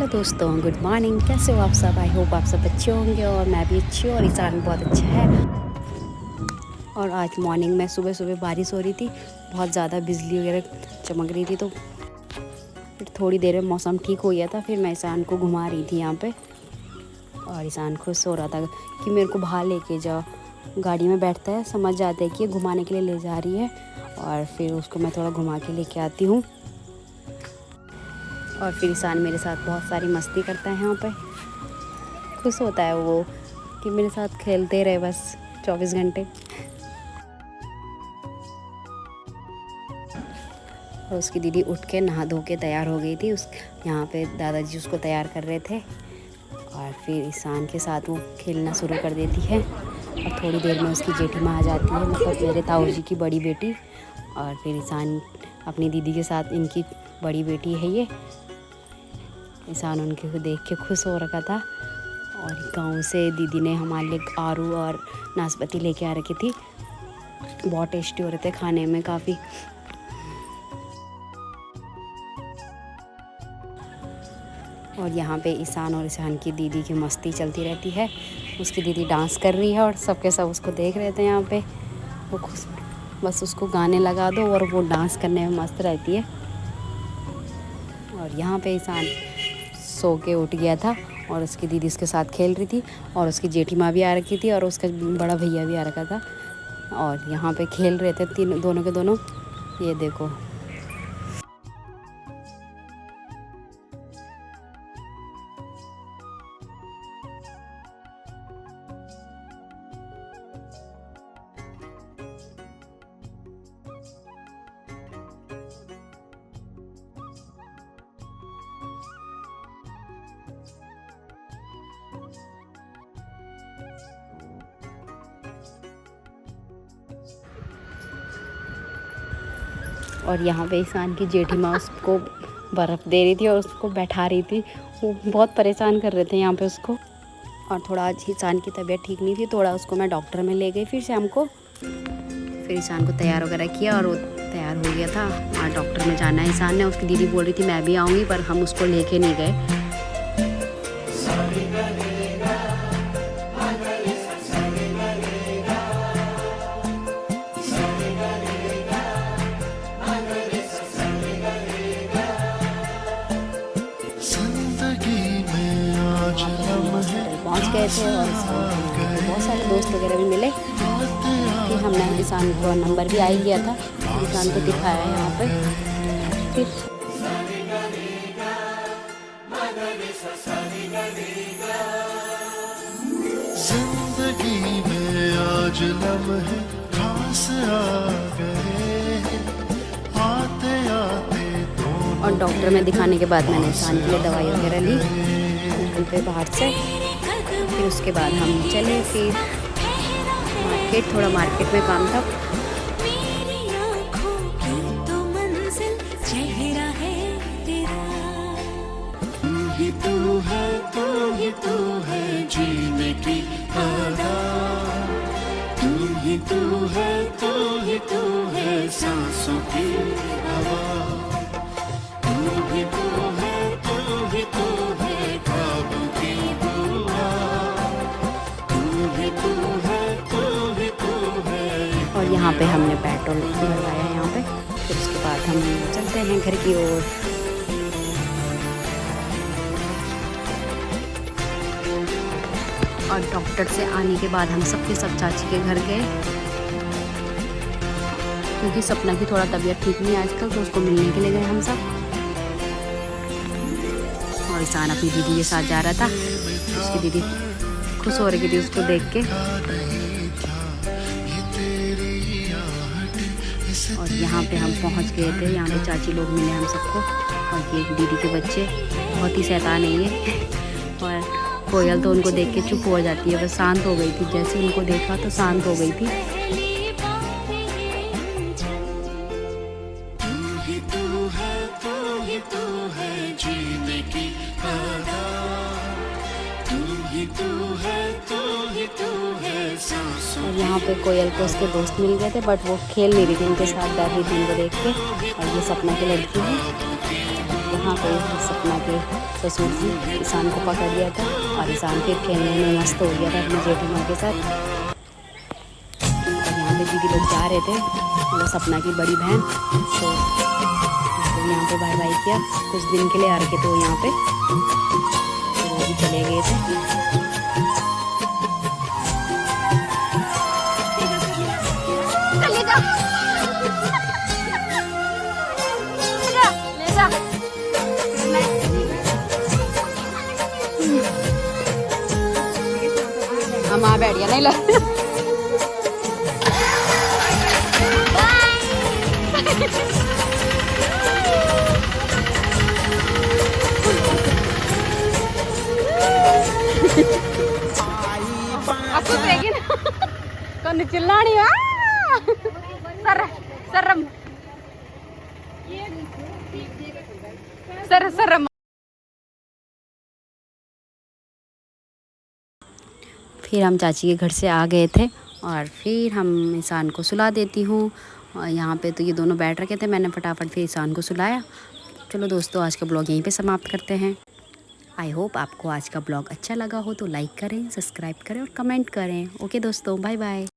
Hello दोस्तों, good morning. कैसे हो आप सब? आई होप आप सब अच्छे होंगे और मैं भी अच्छी हूँ और ईशान बहुत अच्छा है। और आज मॉर्निंग में सुबह सुबह बारिश हो रही थी, बहुत ज़्यादा बिजली वगैरह चमक रही थी। तो फिर थोड़ी देर में मौसम ठीक हो गया था। फिर मैं ईशान को घुमा रही थी यहाँ पे और ईशान खुश हो रहा था कि मेरे को बाहर लेके जाओ। गाड़ी में बैठता है, समझ जाता है कि ये घुमाने के लिए ले जा रही है और फिर उसको मैं थोड़ा घुमा के लेके आती हूँ। और फिर ईशान मेरे साथ बहुत सारी मस्ती करता है। यहाँ पे खुश होता है वो कि मेरे साथ खेलते रहे बस 24 घंटे। और उसकी दीदी उठ के नहा धो के तैयार हो गई थी। यहाँ पे दादाजी उसको तैयार कर रहे थे और फिर ईशान के साथ वो खेलना शुरू कर देती है। और थोड़ी देर में उसकी जेठी माँ आ जाती है, मतलब मेरे ताऊ जी की बड़ी बेटी। और फिर ईशान अपनी दीदी के साथ, इनकी बड़ी बेटी है ये। ईशान उनके को देख के खुश हो रखा था। और गांव से दीदी ने हमारे लिए आरू और नाशपाती लेके आ रखी थी। बहुत टेस्टी हो रहे थे खाने में काफ़ी। और यहाँ पे ईशान और ईशान की दीदी की मस्ती चलती रहती है। उसकी दीदी डांस कर रही है और सबके सब उसको देख रहे थे। यहाँ पे वो खुश, बस उसको गाने लगा दो और वो डांस करने में मस्त रहती है। और यहाँ पे ईशान सो के उठ गया था और उसकी दीदी उसके साथ खेल रही थी और उसकी जेठी माँ भी आ रखी थी और उसका बड़ा भैया भी आ रखा था। और यहाँ पे खेल रहे थे दोनों के दोनों। ये देखो, और यहाँ पे ईशान की जेठी माँ उसको बर्फ़ दे रही थी और उसको बैठा रही थी। वो बहुत परेशान कर रहे थे यहाँ पे उसको। और थोड़ा आज ईशान की तबीयत ठीक नहीं थी, थोड़ा उसको मैं डॉक्टर में ले गई फिर शाम को। फिर ईशान को तैयार वगैरह किया और वो तैयार हो गया था। आज डॉक्टर में जाना है ईशान ने। उसकी दीदी बोल रही थी मैं भी आऊँगी, पर हम उसको लेके नहीं गए। पहुंच गए थे और बहुत सारे दोस्त वगैरह भी मिले। फिर हमने ईशान को नंबर भी आ ही गया था, ईशान को दिखाया यहाँ पे। फिर जिंदगी में आज लम्हे खास आ गए, आते आते। और डॉक्टर में दिखाने के बाद मैंने ईशान के लिए दवाई वगैरह ली घर पे बाहर से। फिर उसके बाद हम चले फिर मार्केट, थोड़ा मार्केट में काम था। तू है जीने की आदत, तू है सांसों की हवा, तू है ख्वाबों की दुआ, तू है। और यहाँ पे हमने पेट्रोल भरवाया यहाँ पे। फिर उसके बाद हम चलते हैं घर की ओर। और डॉक्टर से आने के बाद हम सब चाची के घर गए, क्योंकि सपना की थोड़ा तबीयत ठीक नहीं है आजकल, तो उसको मिलने के लिए गए हम सब। और ईशान अपनी दीदी के साथ जा रहा था। उसकी दीदी खुश हो रही थी उसको देख के। और यहाँ पे हम पहुँच गए थे। यहाँ पे चाची लोग मिले हम सबको। और ये दीदी के बच्चे बहुत ही शैतान है ये। और कोयल तो उनको देख के चुप हो जाती है, बस शांत हो गई थी। जैसे उनको देखा तो शांत हो गई थी। और यहाँ पे कोयल को उसके दोस्त मिल गए थे, बट वो खेल नहीं रही थी उनके साथ, डर रही थी उनको देख के। और ये सपना की लड़की है। यहाँ पे सपना के ससुर जी ईशान को पकड़ लिया था और ईशान फिर खेलने में मस्त हो गया था अपने जेठीमाँ के साथ। और यहाँ पे दीदी लोग जा रहे थे, मतलब सपना की बड़ी बहन, तो यहाँ पे बाय बाय किया, कुछ दिन के लिए आ रखे थे वो यहाँ पे, तो वो भी चले गए थे। हम आ बैठ गया नहीं लग कौन चिल्लानी सर सर सर सर। फिर हम चाची के घर से आ गए थे और फिर हम ईशान को सुला देती हूँ। और यहाँ पे तो ये दोनों बैठ रखे थे, मैंने फटाफट फिर ईशान को सुलाया। चलो दोस्तों, आज का ब्लॉग यहीं पे समाप्त करते हैं। आई होप आपको आज का ब्लॉग अच्छा लगा हो तो लाइक करें, सब्सक्राइब करें और कमेंट करें। ओके दोस्तों, बाय बाय।